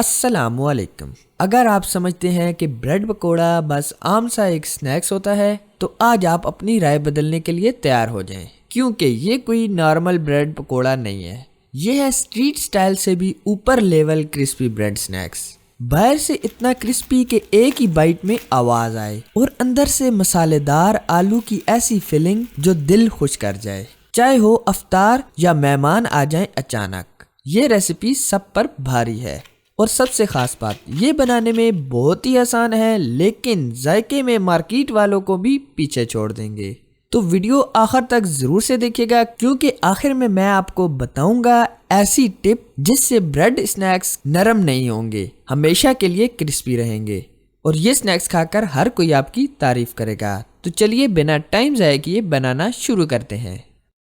अस्सलामुअलैकुम। अगर आप समझते हैं कि ब्रेड पकोड़ा बस आम सा एक स्नैक्स होता है तो आज आप अपनी राय बदलने के लिए तैयार हो जाएं, क्योंकि ये कोई नॉर्मल ब्रेड पकोड़ा नहीं है। ये है स्ट्रीट स्टाइल से भी ऊपर लेवल क्रिस्पी ब्रेड स्नैक्स। बाहर से इतना क्रिस्पी कि एक ही बाइट में आवाज आए और अंदर से मसालेदार आलू की ऐसी फिलिंग जो दिल खुश कर जाए, चाहे हो अफ्तार या मेहमान आ जाएं अचानक। ये रेसिपी सब पर भारी है और सबसे खास बात ये बनाने में बहुत ही आसान है, लेकिन जायके में मार्केट वालों को भी पीछे छोड़ देंगे। तो वीडियो आखिर तक जरूर से देखिएगा, क्योंकि आखिर में मैं आपको बताऊंगा ऐसी टिप जिससे ब्रेड स्नैक्स नरम नहीं होंगे, हमेशा के लिए क्रिस्पी रहेंगे और ये स्नैक्स खाकर हर कोई आपकी तारीफ करेगा। तो चलिए बिना टाइम जाए किए बनाना शुरू करते हैं।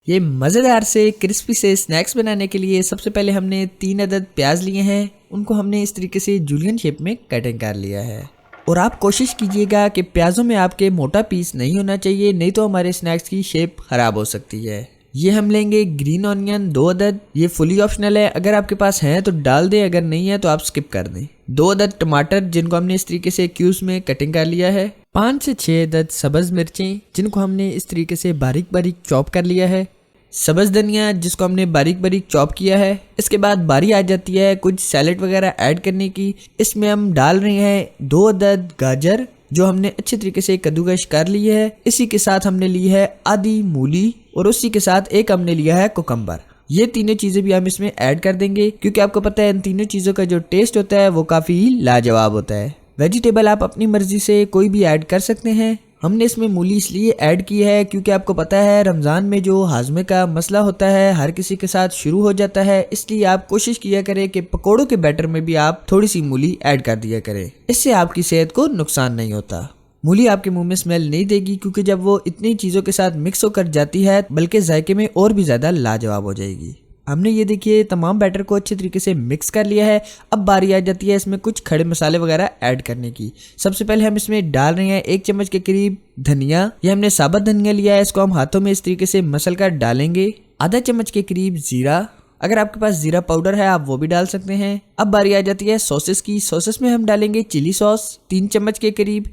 ये मज़ेदार से क्रिस्पी से स्नैक्स बनाने के लिए सबसे पहले हमने 3 अदद प्याज लिए हैं। उनको हमने इस तरीके से जूलियन शेप में कटिंग कर लिया है और आप कोशिश कीजिएगा कि प्याजों में आपके मोटा पीस नहीं होना चाहिए, नहीं तो हमारे स्नैक्स की शेप खराब हो सकती है। ये हम लेंगे ग्रीन ऑनियन 2 अदद। ये फुली ऑप्शनल है, अगर आपके पास है तो डाल दें, अगर नहीं है तो आप स्किप कर दें। 2 अदद टमाटर जिनको हमने इस तरीके से क्यूब्स में कटिंग कर लिया है। 5 से 6 अदद सब्ज मिर्चें जिनको हमने इस तरीके से बारीक बारीक चॉप कर लिया है। सब्ज धनिया जिसको हमने बारीक बारीक चॉप किया है। इसके बाद बारी आ जाती है कुछ सैलेड वगैरह ऐड करने की। इसमें हम डाल रहे हैं 2 अदद गाजर जो हमने अच्छे तरीके से कद्दूकश कर ली है। इसी के साथ हमने ली है आधी मूली और उसी के साथ एक हमने लिया है कुकम्बर। ये तीनों चीजें भी हम इसमें ऐड कर देंगे, क्योंकि आपको पता है इन तीनों चीजों का जो टेस्ट होता है वो काफी लाजवाब होता है। वेजिटेबल आप अपनी मर्जी से कोई भी ऐड कर सकते हैं। हमने इसमें मूली इसलिए ऐड की है क्योंकि आपको पता है रमज़ान में जो हाजमे का मसला होता है हर किसी के साथ शुरू हो जाता है, इसलिए आप कोशिश किया करें कि पकोड़ों के बैटर में भी आप थोड़ी सी मूली ऐड कर दिया करें। इससे आपकी सेहत को नुकसान नहीं होता। मूली आपके मुंह में स्मेल नहीं देगी, क्योंकि जब वो इतनी चीज़ों के साथ मिक्स होकर जाती है बल्कि जायके में और भी ज़्यादा लाजवाब हो जाएगी। हमने ये देखिए तमाम बैटर को अच्छे तरीके से मिक्स कर लिया है। अब बारी आ जाती है इसमें कुछ खड़े मसाले वगैरह ऐड करने की। सबसे पहले हम इसमें डाल रहे हैं 1 चम्मच के करीब धनिया। ये हमने साबुत धनिया लिया है, इसको हम हाथों में इस तरीके से मसल कर डालेंगे। आधा चम्मच के करीब जीरा, अगर आपके पास जीरा पाउडर है आप वो भी डाल सकते हैं। अब बारी आ जाती है सॉसेस की। सॉसेस में हम डालेंगे चिली सॉस 3 चम्मच के करीब।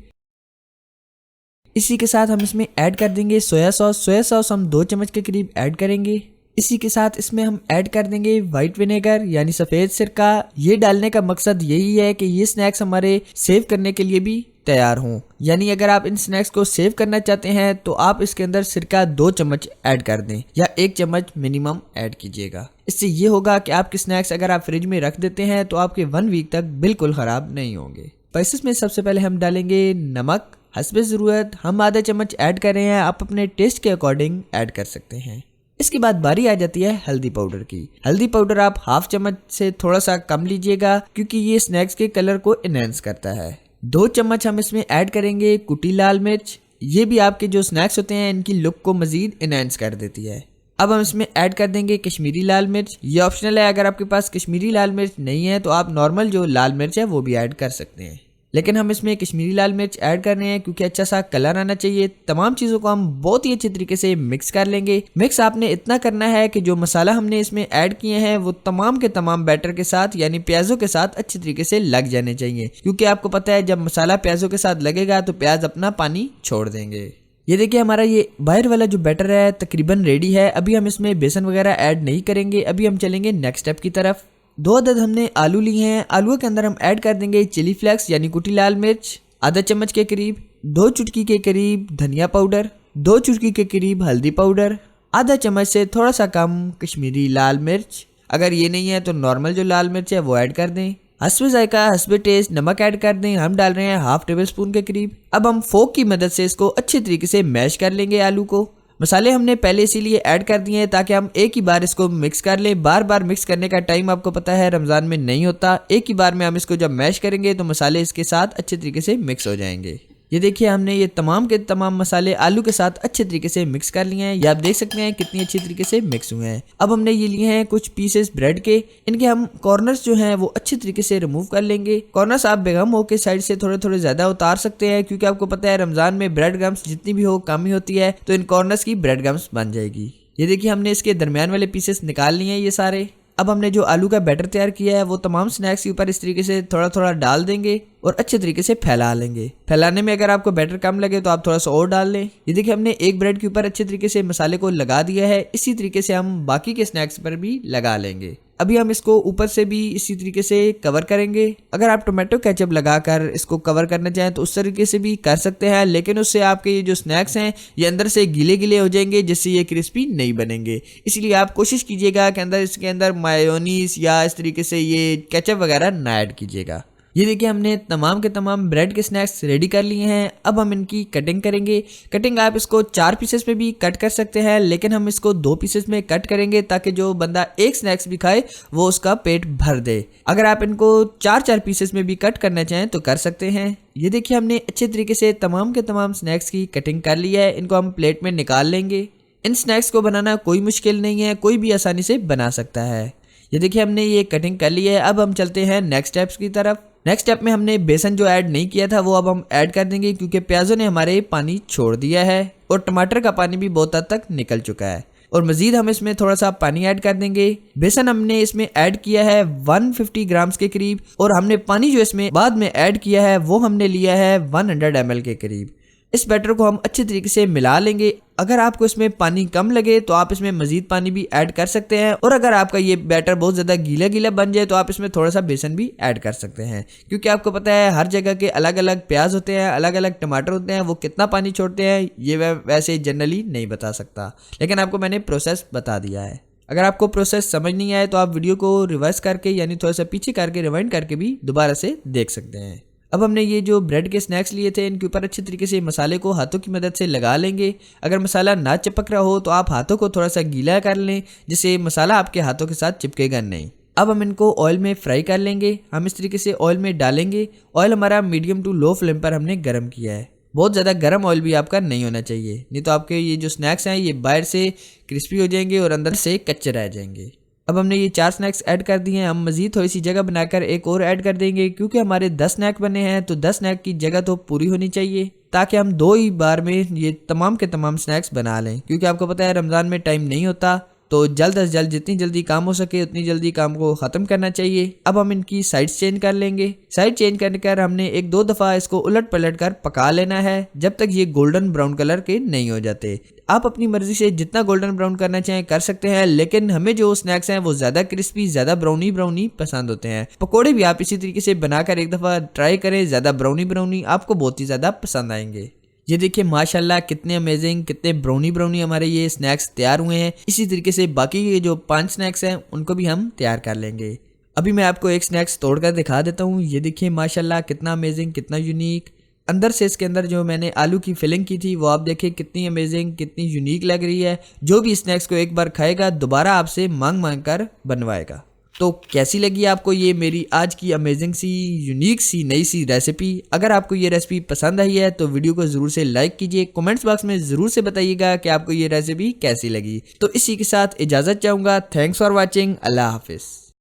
इसी के साथ हम इसमें ऐड कर देंगे सोया सॉस। सोया सॉस हम 2 चम्मच के करीब ऐड करेंगे। इसी के साथ इसमें हम ऐड कर देंगे वाइट विनेगर यानी सफ़ेद सिरका। ये डालने का मकसद यही है कि ये स्नैक्स हमारे सेव करने के लिए भी तैयार हों, यानी अगर आप इन स्नैक्स को सेव करना चाहते हैं तो आप इसके अंदर सिरका 2 चम्मच ऐड कर दें या 1 चम्मच मिनिमम ऐड कीजिएगा। इससे ये होगा कि आपके स्नैक्स अगर आप फ्रिज में रख देते हैं तो आपके 1 वीक तक बिल्कुल ख़राब नहीं होंगे। स्पाइसेस में सबसे पहले हम डालेंगे नमक हस्बे ज़रूरत। हम आधा चम्मच ऐड कर रहे हैं, आप अपने टेस्ट के अकॉर्डिंग ऐड कर सकते हैं। इसके बाद बारी आ जाती है हल्दी पाउडर की। हल्दी पाउडर आप 1/2 चम्मच से थोड़ा सा कम लीजिएगा, क्योंकि ये स्नैक्स के कलर को एनहेंस करता है। 2 चम्मच हम इसमें ऐड करेंगे कुटी लाल मिर्च। ये भी आपके जो स्नैक्स होते हैं इनकी लुक को मजीद एनहेंस कर देती है। अब हम इसमें ऐड कर देंगे कश्मीरी लाल मिर्च। ये ऑप्शनल है, अगर आपके पास कश्मीरी लाल मिर्च नहीं है तो आप नॉर्मल जो लाल मिर्च है वो भी ऐड कर सकते हैं, लेकिन हम इसमें कश्मीरी लाल मिर्च ऐड कर रहे हैं क्योंकि अच्छा सा कलर आना चाहिए। तमाम चीज़ों को हम बहुत ही अच्छे तरीके से मिक्स कर लेंगे। मिक्स आपने इतना करना है कि जो मसाला हमने इसमें ऐड किए हैं वो तमाम के तमाम बैटर के साथ यानी प्याजों के साथ अच्छे तरीके से लग जाने चाहिए, क्योंकि आपको पता है जब मसाला प्याजों के साथ लगेगा तो प्याज अपना पानी छोड़ देंगे। ये देखिए हमारा ये बाहर वाला जो बैटर है तकरीबन रेडी है। अभी हम इसमें बेसन वगैरह ऐड नहीं करेंगे, अभी हम चलेंगे नेक्स्ट स्टेप की तरफ। 2 अदद हमने आलू लिए हैं। आलू के अंदर हम ऐड कर देंगे चिली फ्लेक्स यानी कुटी लाल मिर्च आधा चम्मच के करीब, 2 चुटकी के करीब धनिया पाउडर, 2 चुटकी के करीब हल्दी पाउडर, आधा चम्मच से थोड़ा सा कम कश्मीरी लाल मिर्च। अगर ये नहीं है तो नॉर्मल जो लाल मिर्च है वो ऐड कर दें। हस्बे जायका हस्बे टेस्ट नमक ऐड कर दें। हम डाल रहे हैं 1/2 टेबल स्पून के करीब। अब हम फोक की मदद से इसको अच्छे तरीके से मैश कर लेंगे आलू को। मसाले हमने पहले इसीलिए ऐड कर दिए हैं ताकि हम एक ही बार इसको मिक्स कर लें। बार बार मिक्स करने का टाइम आपको पता है रमज़ान में नहीं होता। एक ही बार में हम इसको जब मैश करेंगे तो मसाले इसके साथ अच्छे तरीके से मिक्स हो जाएंगे। ये देखिए हमने ये तमाम के तमाम मसाले आलू के साथ अच्छे तरीके से मिक्स कर लिए हैं। ये आप देख सकते हैं कितनी अच्छी तरीके से मिक्स हुए हैं। अब हमने ये लिए हैं कुछ पीसेस ब्रेड के। इनके हम कॉर्नर्स जो हैं वो अच्छे तरीके से रिमूव कर लेंगे। कॉर्नर्स आप बेगम हो के साइड से थोड़े थोड़े ज्यादा उतार सकते हैं, क्योंकि आपको पता है रमजान में ब्रेड गम्स जितनी भी हो कम ही होती है, तो इन कॉर्नर्स की ब्रेड गम्स बन जाएगी। ये देखिए हमने इसके दरमियान वाले पीसेस निकाल लिए हैं ये सारे। अब हमने जो आलू का बैटर तैयार किया है वो तमाम स्नैक्स के ऊपर इस तरीके से थोड़ा थोड़ा डाल देंगे और अच्छे तरीके से फैला लेंगे। फैलाने में अगर आपको बैटर कम लगे तो आप थोड़ा सा और डाल लें। ये देखिए हमने एक ब्रेड के ऊपर अच्छे तरीके से मसाले को लगा दिया है। इसी तरीके से हम बाकी के स्नैक्स पर भी लगा लेंगे। अभी हम इसको ऊपर से भी इसी तरीके से कवर करेंगे। अगर आप टोमेटो केचप लगाकर इसको कवर करना चाहें तो उस तरीके से भी कर सकते हैं, लेकिन उससे आपके ये जो स्नैक्स हैं ये अंदर से गीले गीले हो जाएंगे, जिससे ये क्रिस्पी नहीं बनेंगे। इसलिए आप कोशिश कीजिएगा कि इसके अंदर मायोनीज या इस तरीके से ये केचप वगैरह ना ऐड कीजिएगा। ये देखिए हमने तमाम के तमाम ब्रेड के स्नैक्स रेडी कर लिए हैं। अब हम इनकी कटिंग करेंगे। कटिंग आप इसको 4 पीसेस में भी कट कर सकते हैं, लेकिन हम इसको 2 पीसेस में कट करेंगे ताकि जो बंदा एक स्नैक्स भी खाए वो उसका पेट भर दे। अगर आप इनको 4-4 पीसेस में भी कट करना चाहें तो कर सकते हैं। ये देखिए हमने अच्छे तरीके से तमाम के तमाम स्नैक्स की कटिंग कर लिया है। इनको हम प्लेट में निकाल लेंगे। इन स्नैक्स को बनाना कोई मुश्किल नहीं है, कोई भी आसानी से बना सकता है। ये देखिए हमने ये कटिंग कर ली है। अब हम चलते हैं नेक्स्ट स्टेप्स की तरफ। नेक्स्ट स्टेप में हमने बेसन जो ऐड नहीं किया था वो अब हम ऐड कर देंगे, क्योंकि प्याजों ने हमारे पानी छोड़ दिया है और टमाटर का पानी भी बहुत हद तक निकल चुका है। और मजीद हम इसमें थोड़ा सा पानी ऐड कर देंगे। बेसन हमने इसमें ऐड किया है 150 ग्राम्स के करीब, और हमने पानी जो इसमें बाद में ऐड किया है वो हमने लिया है 100 ml के करीब। इस बैटर को हम अच्छे तरीके से मिला लेंगे। अगर आपको इसमें पानी कम लगे तो आप इसमें मजीद पानी भी ऐड कर सकते हैं, और अगर आपका ये बैटर बहुत ज़्यादा गीला गीला बन जाए तो आप इसमें थोड़ा सा बेसन भी ऐड कर सकते हैं, क्योंकि आपको पता है हर जगह के अलग अलग प्याज होते हैं, अलग अलग टमाटर होते हैं, वो कितना पानी छोड़ते हैं ये वैसे जनरली नहीं बता सकता, लेकिन आपको मैंने प्रोसेस बता दिया है। अगर आपको प्रोसेस समझ नहीं आए तो आप वीडियो को रिवर्स करके यानी थोड़ा सा पीछे करके रिवाइंड करके भी दोबारा से देख सकते हैं। अब हमने ये जो ब्रेड के स्नैक्स लिए थे इनके ऊपर अच्छे तरीके से मसाले को हाथों की मदद से लगा लेंगे। अगर मसाला ना चिपक रहा हो तो आप हाथों को थोड़ा सा गीला कर लें, जिससे मसाला आपके हाथों के साथ चिपकेगा नहीं। अब हम इनको ऑयल में फ्राई कर लेंगे। हम इस तरीके से ऑयल में डालेंगे। ऑयल हमारा मीडियम टू लो फ्लेम पर हमने गर्म किया है। बहुत ज़्यादा गर्म ऑयल भी आपका नहीं होना चाहिए, नहीं तो आपके ये जो स्नैक्स हैं ये बाहर से क्रिस्पी हो जाएंगे और अंदर से कच्चे रह जाएंगे। अब हमने ये 4 स्नैक्स ऐड कर दिए हैं। हम मजीद थोड़ी सी जगह बनाकर एक और ऐड कर देंगे, क्योंकि हमारे 10 स्नैक बने हैं तो 10 स्नैक की जगह तो पूरी होनी चाहिए, ताकि हम 2 ही बार में ये तमाम के तमाम स्नैक्स बना लें। क्योंकि आपको पता है रमज़ान में टाइम नहीं होता, तो जल्द से जल्द जितनी जल्दी काम हो सके उतनी जल्दी काम को ख़त्म करना चाहिए। अब हम इनकी साइड्स चेंज कर लेंगे। साइड चेंज कर हमने 1-2 दफ़ा इसको उलट पलट कर पका लेना है, जब तक ये गोल्डन ब्राउन कलर के नहीं हो जाते। आप अपनी मर्जी से जितना गोल्डन ब्राउन करना चाहें कर सकते हैं, लेकिन हमें जो स्नैक्स हैं वो ज़्यादा क्रिस्पी, ज़्यादा ब्राउनी पसंद होते हैं। पकोड़े भी आप इसी तरीके से बनाकर एक दफ़ा ट्राई करें, ज़्यादा ब्राउनी आपको बहुत ही ज़्यादा पसंद आएंगे। ये देखिए माशाल्लाह कितने अमेजिंग, कितने ब्राउनी हमारे ये स्नैक्स तैयार हुए हैं। इसी तरीके से बाकी के जो 5 स्नैक्स हैं उनको भी हम तैयार कर लेंगे। अभी मैं आपको एक स्नैक्स तोड़कर दिखा देता हूँ। ये देखिए माशाल्लाह कितना अमेजिंग, कितना यूनिक। अंदर से इसके अंदर जो मैंने आलू की फिलिंग की थी वो आप देखिए कितनी अमेजिंग, कितनी यूनिक लग रही है। जो भी स्नैक्स को एक बार खाएगा दोबारा आपसे मांग कर बनवाएगा। तो कैसी लगी आपको ये मेरी आज की अमेजिंग सी, यूनिक सी, नई सी रेसिपी? अगर आपको ये रेसिपी पसंद आई है तो वीडियो को ज़रूर से लाइक कीजिए। कमेंट्स बॉक्स में ज़रूर से बताइएगा कि आपको ये रेसिपी कैसी लगी। तो इसी के साथ इजाज़त चाहूँगा। Thanks for watching. अल्लाह हाफिज़।